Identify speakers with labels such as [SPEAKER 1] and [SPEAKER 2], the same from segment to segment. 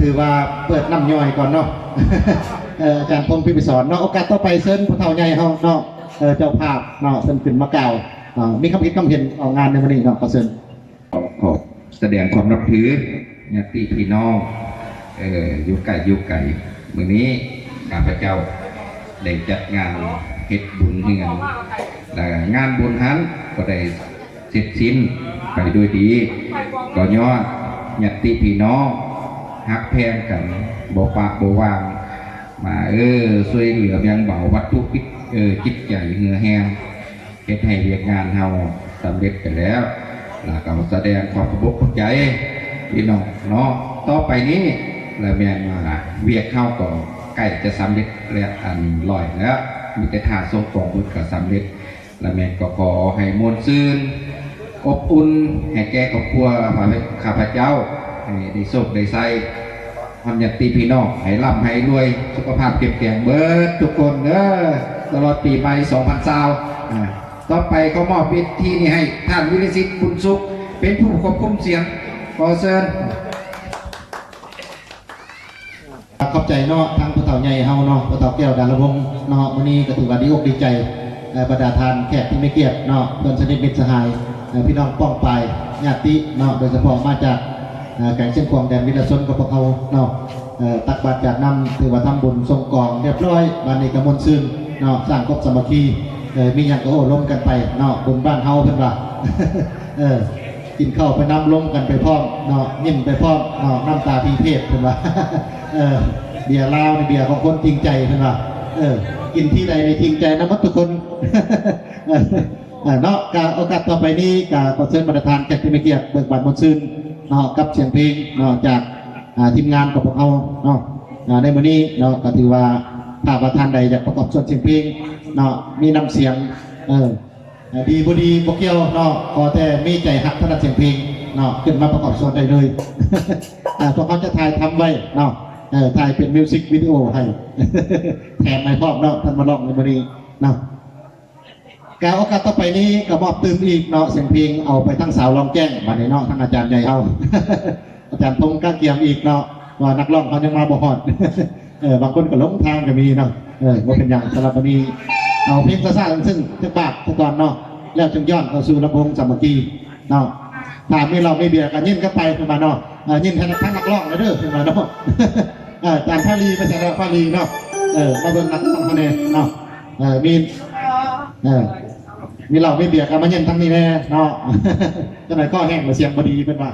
[SPEAKER 1] ถือว่าเปิดน้ำย่อยก่อนเนาะ อาจารย์พงศ์พิพิสอนเนาะโอกาสต่อไปเชิญผู้เฒ่าใหญ่เฮาเนาะเจ้าภาพเนาะเชิญขึ้นมากล่าวมีคำคิดคำเห็นออกงานในวันนี้เนาะขอเชิญ
[SPEAKER 2] ขอแสดงความนับถือญาติพี่น้องอยู่ไกลมื้อนี้ข้าพเจ้าได้จัดงานเฮ็ดบุญเฮือนและงานบุญนั้นก็ได้เสร็จสิ้นไปด้วยดีก็ย้อนญาติพี่น้องฮักแพงกันบ่ปากบ่วางมาช่วยเหลือยังเบาวัตถุจิตใจเหือแห้งเฮ็ดให้เรียกงานเฮาสำเร็จไปแล้วแล้วก็แสดงความขอบคุณใจพี่น้องเนาะต่อไปนี้แล้วแม่นว่าเวียกเฮาก็ใกล้จะสำเร็จแล้วอันลอยแล้วมีแต่ท่าส่งของบุญก็สำเร็จแล้วแม่นก็ขอให้มวลซื่นอบอุ่นให้แก่ครอบครัวข้าพเจ้าให้ได้สุขได้ใส่ความญาติพี่น้องให้ร่ำให้รวยสุขภาพเข้มแข็งเบิดทุกคนตลอดปีใหม่2020ต่อไปเขามอบเวทีนี้ให้ท่านวิริศิษฐ์บุญสุขเป็นผู้ควบคุมเสียงขอเชิญ
[SPEAKER 1] ขอบใจเนาะทั้งผู้เฒ่าใหญ่เฮาเนาะผู้เฒ่าแก้วดารพงศ์เนาะวันนี้ก็ถือว่าดีอกดีใจบรรดาทานแขกที่ไม่เกียรติเนาะเพื่อนสนิทมิตรสหายพี่น้องป้องปลายญาติเนาะโดยเฉพาะมาจากแก่งเชียงควงแดนวิลาชนกับพวกเขาเนาะตักบาตรจากน้ำถือว่าทำบุญทรงกองเรียบร้อยบานในกระมวลซึนเนาะสร้างครบสามัคคีมีอย่างก็โอ้ล้มกันไปเนาะบุญบ้านเฮาเพิ่นว่ากินข้าวไปน้ำล้มกันไปพร้อมเนาะยิ้มไปพร้อมเนาะน้ำตาพีเพศเพิ่นว่าเบียร์ลาวในเบียร์ของคนจริงใจเพิ่นว่ากินที่ใดในจริงใจนะมัดทุกคนเนาะการโอกาสต่อไปนี้การขอเชิญประธานแขกที่ไม่เกียรติเบิกบานมนซึนเนาะกับเสียงเพลงเนาะจากทีมงานกับพวกเราเนาะในวันนี้เนาะก็ถือว่าถ้าประธานใดอยากประกอบส่วนเสียงเพลงเนาะมีนำเสียงดีบุดีพวกเกี่ยวเนาะขอแต่มีใจหักถนัดเสียงเพลงเนาะขึ้นมาประกอบส่วนได้เลยพวกเขาจะถ่ายทำไว้เนาะถ่ายเป็นมิวสิกวิดีโอให้แถมในพร้อมเนาะท่านมาลองในวันนี้เนาะการโอกาสต่อไปนี้ก็มอบตื่นอีกเนาะเสียงเพลงเอาไปทั้งสาวลองแจ้งมาในเนาะทั้งอาจารย์ใหญ่เอาอาจารย์พงษ์ก้าเกียมอีกเนาะว่านักร้องเขายังมาบ่ฮอดบางคนก็ล้มทางก็มีเนาะว่าเป็นอย่างสำหรับวันนี้เอาเพลงซ่าๆซึ่งจะบาดทุกตอนเนาะแล้วจึงย้อนเข้าสู่ลำโพงสามัคคีเนาะถ้าไม่เราไม่เบียดกันยิ่งก็ไปขึ้นมาเนาะยิ่งทั้งนักร้องเลยเด้อขึ้นมาเนาะอาจารย์พาลีไปใส่แล้วพาลีเนาะมาเบิ่งนักร้องคะแนนเนาะมีเราไม่เบียดกันมาเย็นทั้งนี้แน่เนาะจะไหนก็แห้งมาเสียงพอดีเป็นว่า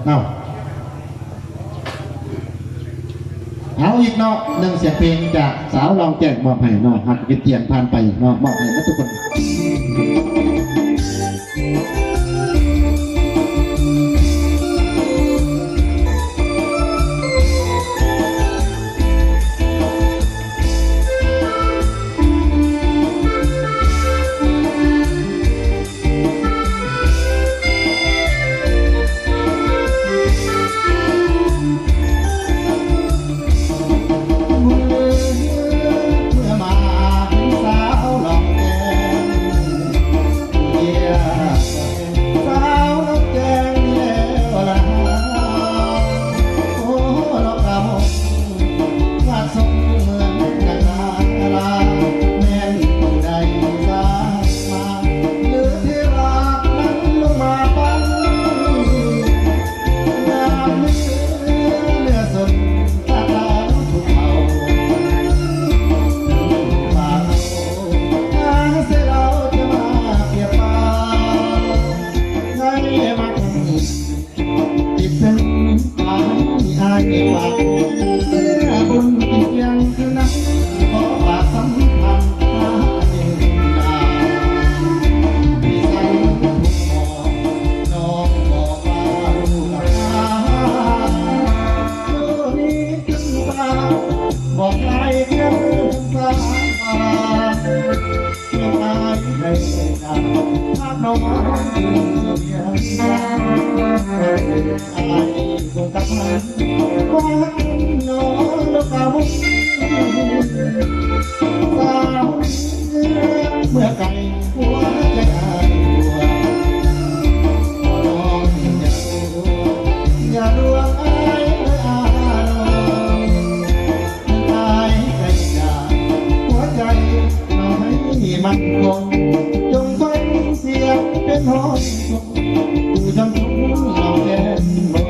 [SPEAKER 1] เนาะเอาอีกเนาะหนึ่งเสียงเพลงจากสาวลองแจ้งมอบให้เนาะหักกินเตียนผ่านไปเนาะมอบให้ทุกคนเมื่อไก่หัวใจอย่าลวงอาย มันคงจงฟังเสียงเป็นห้องส่งผู้จำทุกเราแก่นบ่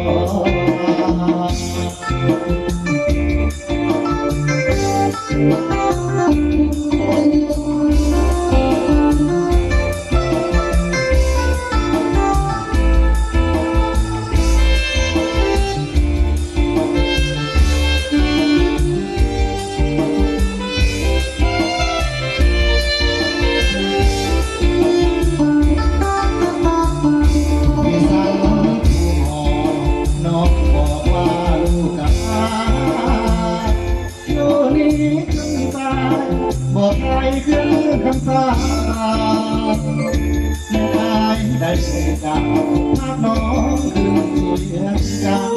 [SPEAKER 1] พี่สั่งผู้หอน้องบอกว่าลูกกาอยู่นี่จนตายบอกใครคือคำสาปเมื่อได้ได้เจอกันภาพน้องคือเสียงกัน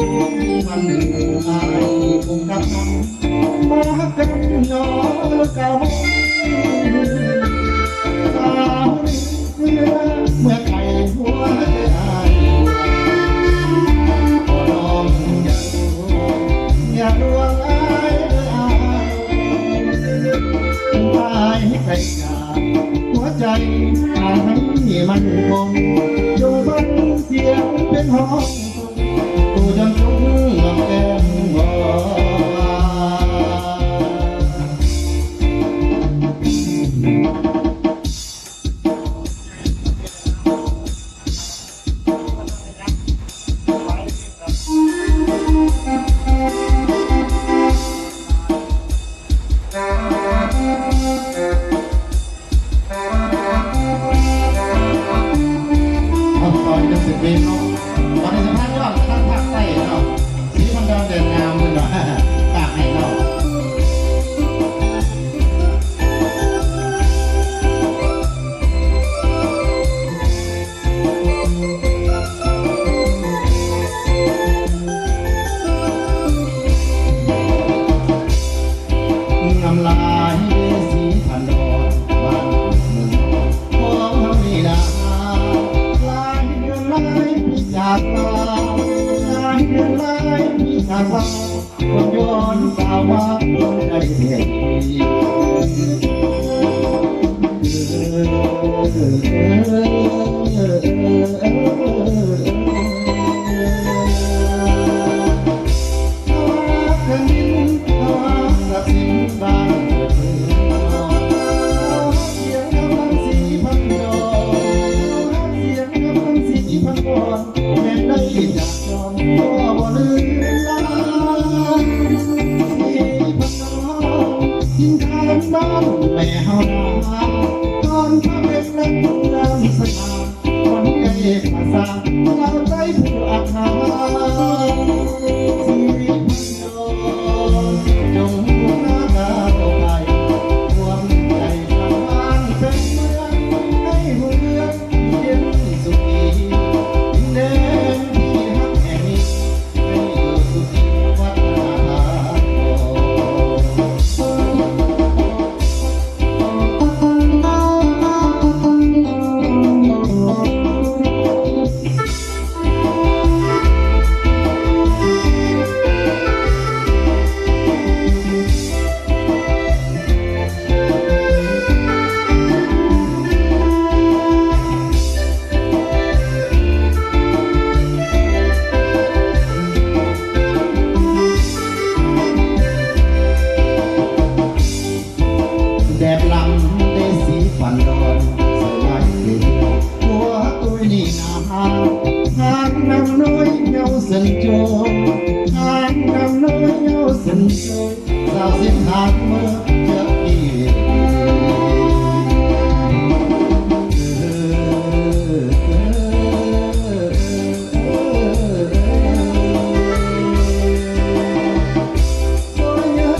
[SPEAKER 1] วันหนึ่งอายคงกลับมามากันน้องเก่า สาวเมื่อไก่หัวใจขอน้องอย่าลวงอายตายไก่กาหัวใจให้มันคงจงฟังเสียงเป็นห้องกูจำจงหลับแก้มบ่ เอาตอนนี้จะสิบเพลงเนาะตอนนี้สัมภาษณ์ยอดตั้งภาคใต้เนาะสีมันดอนเด่นงามเลยเนาะปากให้เนาะงามลายสีพันดอนบ้านเมืองนอนของเฮานี่นะลายเดือนลายพี่จากลาลายเดือนลายพี่จากลาคนย้อนตาว่าดวงใจเสียทีแผ่นดินกสินบ้านเมืองเสียงกำลังสีพันดอนเสียงกำลังสีพันดอนแม่ได้จากจอมก็บ่ลืมลาสีพันดอนทิ้งทางบ้านแม่เฮานาตอนพระเป็นนักรำสนามคนใกล้ภาษาเราใจผู้อาคาสีพันดอนจงหัวหน้าดาวไปรวมใจทำบ้านเป็นเมืองให้เมืองเย็นสุขีดินแดนที่ฮักแห่งนี้ให้อยู่สุขีวัฒนธรรแดดลำได้สีฟันดอนใส่ลายเกลียวหัวตุ้ยนี่นาหางนำน้อยเงาเส้นโจหางนำน้อยเงาเส้นโจสาวสิ้นทางเมื่อเจออี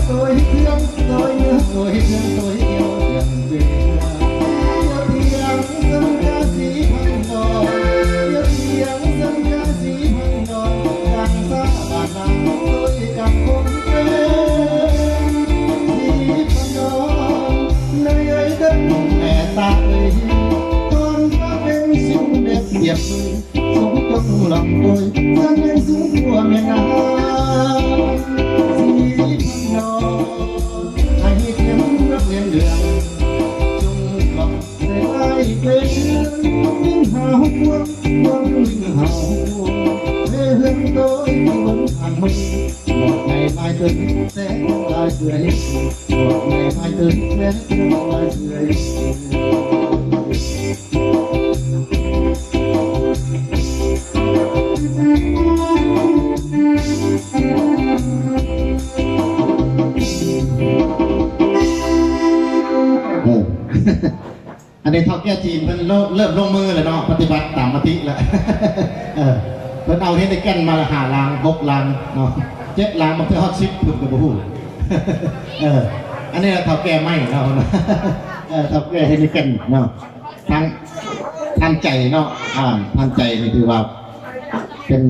[SPEAKER 1] ตัวเทียมตัวเทียมตัวเทียมตัวเทียมอย่างเดียวเทียมสัญญาสีพันดอนเทียมสัญญาสีพันดอนการสาบานนั้นด้วยกับคนเป็นสี มึงบอกไงไม่ตื่นแสงลายเสื่อยบอกไงไม่ตื่นแสงลายเสื่อยอันนี้เท่าแก่จีนมันเริ่มลงมือเลยเนาะปฏิบัติตามมติแล้วเพิ่นเอาเฮ็ดในแก่นมาหาลาง6ลางเนาะ7ลางมันคือฮอต10เพิ่นก็บ่ฮู้อันนี้เท่าแก่ไม่เนาะเท่าแก่เฮ็ดในแก่นเนาะทางใจเนาะทางใจนี่ถือว่าเป็น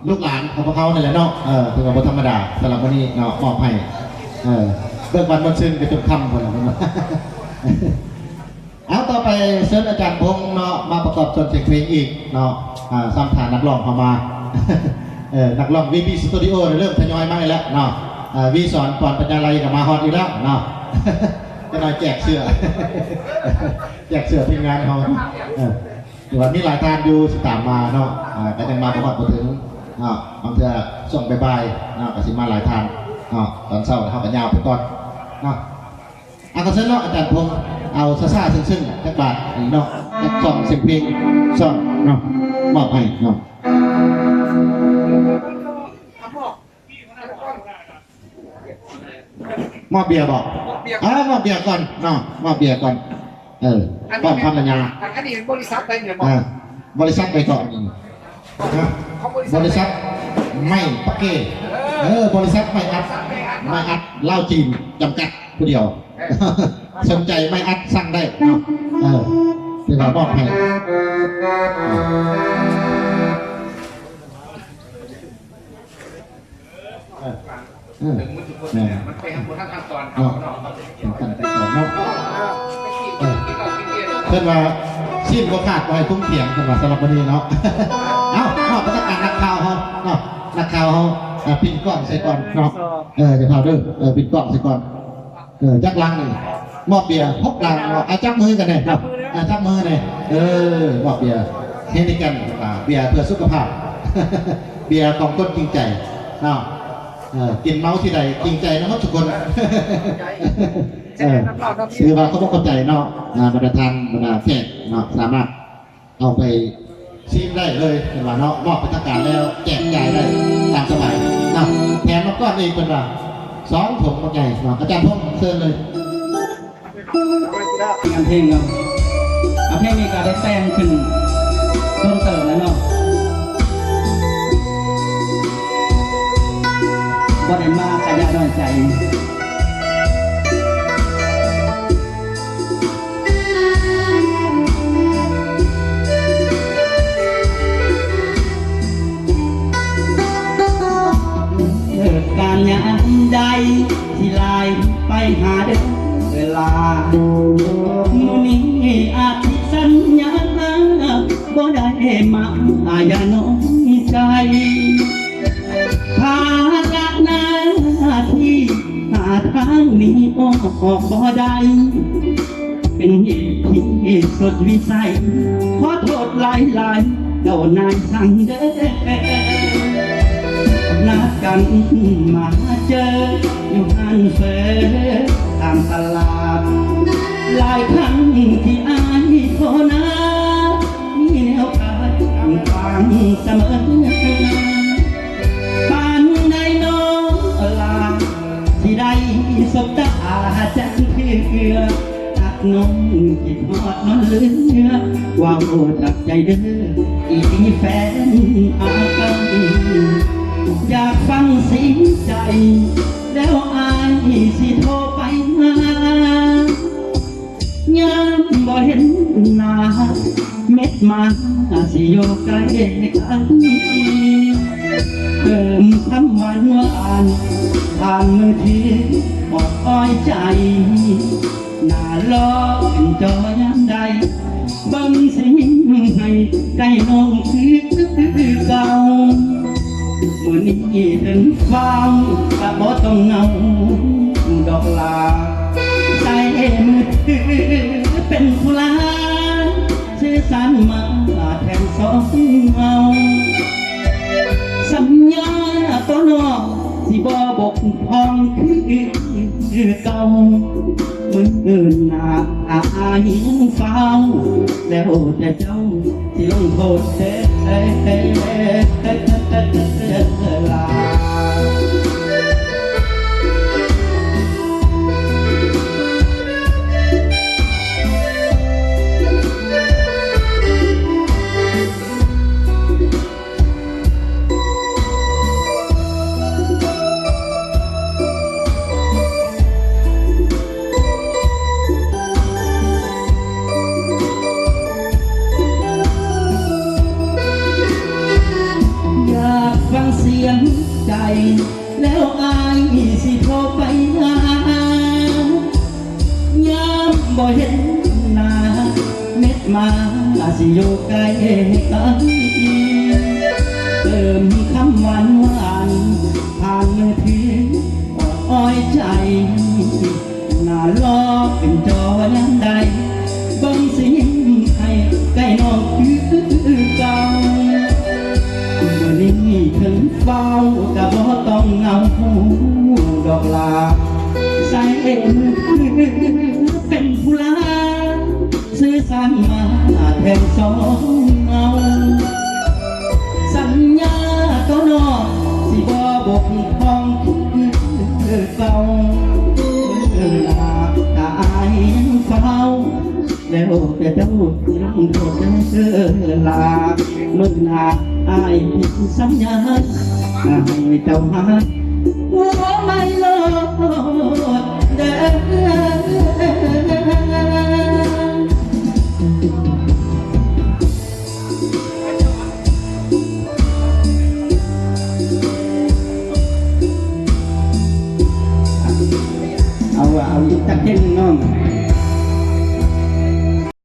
[SPEAKER 1] ลูกหลานของพวกเขานี่แหละเนาะถือว่าบ่ธรรมดาสำหรับวันนี้เนาะมอบให้เบิกบานบนซึ้งก็จนค่ำพุ่นล่ะเอาต่อไปเชิญอาจารย์พงษ์เนาะมาประกอบส่วนเสียงเพลงอีกเนาะซ้ำฐานนักร้องเข้ามานักร้องวีพีสตูดิโอเริ่มทยอยมาแล้วเนาะวีสอนก่อนปัญญาไลกับมาฮอตอีกแล้วเนาะจะนายแจกเสื้อแจกเสื้อทีมงานเขาถือว่ามีหลายท่านอยู่ตามมาเนาะก็ยังมาประกอบมาถึงเนาะบางเทื่อส่งบายๆเนาะก็สิมาหลายท่านเนาะตอนเช้าเขาก็ยาวไปก่อนเนาะก็เชิญเนาะอาจารย์พงษ์เอาซ่าๆซึ้งๆแค่บาทเนาะส่องเสียงเพลงส่องเนาะมอบให้เนาะมอบเบียร์บอกมอบเบียร์ก่อนเนาะมอบเบียร์ก่อนป้อนคำปัญญา
[SPEAKER 3] อันนี้เป็นบริษัทไปเนี่ย
[SPEAKER 1] บริษัทไปก่อนบริษัทไม่ปักเก้บริษัทไม่อัดเหล้าจีนจำกัดผู้เดียวสนใจไม่อัดสั่งได้เนาะถือว่าบอกให้
[SPEAKER 3] มันไปทำบุญทั้งตอนเขาเนาะ
[SPEAKER 1] เป็นขั้นตอนเนาะเพื่อนว่าชิ้นก็ขาดไปคุ้มเถียงกันว่าสำหรับวันนี้เนาะบรรยากาศนักข่าวเขาเนาะนักข่าวเขาปิดกล้องใส่ก่อนเนาะจะข่าวด้วยปิดกล้องใส่ก่อนจักลังหนึ่งมอบเบียร์6 ลังจับมือกันเลยครับจับมือเลยมอบเบียร์เฮนิกันเบียร์เพื่อสุขภาพเบียร์ของคนจริงใจเนาะกินเมาที่ใดจริงใจนะครับทุกคนคือว่าเขาต้องเข้าใจเนาะบรรดาทานบรรดาแขกเนาะสามารถเอาไปชิมได้เลยเห็นว่าเนาะมอบเป็นทางการแล้วแจกจ่ายได้ตามสบายเนาะแถมมาก้อนเองเป็นว่า2 ถุงมันใหญ่เนาะอาจารย์พงษ์เชิญเลย
[SPEAKER 4] งานเพลงเนาะเพลงนี้ก็ได้แต่งขึ้นเพิ่มเติมแล้วเนาะบ่ได้มาขยันน้อยใจเกิดการยามใดที่ลายไปหาเดินเวลามื้อนี้อาทิสัญญาบ่ได้มาอย่าน้อยใจภาระหน้าที่หาทางหนีออกบ่ได้เป็นเหตุที่สุดวิสัยขอโทษหลายเจ้านายสั่งเด้อนัดกันมาเจออยู่ห้างเฟอตามตลาดหลายครั้งที่อายโทรนามีแนวทางฟังเสมอปานใดน้องลาที่ได้สบตาจังเพื่อตักน้องคิดฮอดนอนเลือว่าโอตักใจเด้ออีแฟนอากันอยากฟังเสียงใจแล้วอายสิโทรไปหายามบ่เห็นหน้าเม็ดมาสิอยู่ใกล้กันเติมคำหวานผ่านมือถืออดอ้อยใจหน้าล้อเป็นจอยามใดบังสิ่งให้ใกล้น้องคือเก่ามื้อนี้ถึงฟังก็บ่ต้องเหงาดอกลาใส่มือถือเป็นผู้ลาชื่อสันมาแทนสองเงาสัญญาตัวนอก เก่ามืออื่นหนาอายเฝ้าแล้วแต่เจ้าที่ลงโทษลา อยากฟังเสียงใจ แล้วอายสิโทรไปหายามบ่เห็นหน้าเม็ดมาสิอยู่ใกล้กันเติมคำหวานหวานผ่านมือถืออ้อยใจหน้าล้อเป็นจอยันใดบังสิยิ้มให้ใกล้น้องคือเก่า มื่อนี้ถึงเฝ้าก็บ่ต้องเงาดอกลาใส่มือเป็นผู้ลาซื้อสันมาแทนสองเงาสัญญาก็นอกสิบ่บกพร่องคือเก่าลาตายยังเฝ้าแล้วแต่เจ้าลงโทษลาเมื่อนาอายผิดสัญญาให้เจ้าหาหัวไม่ลดเด้เอาอีกตักเท่งน้อง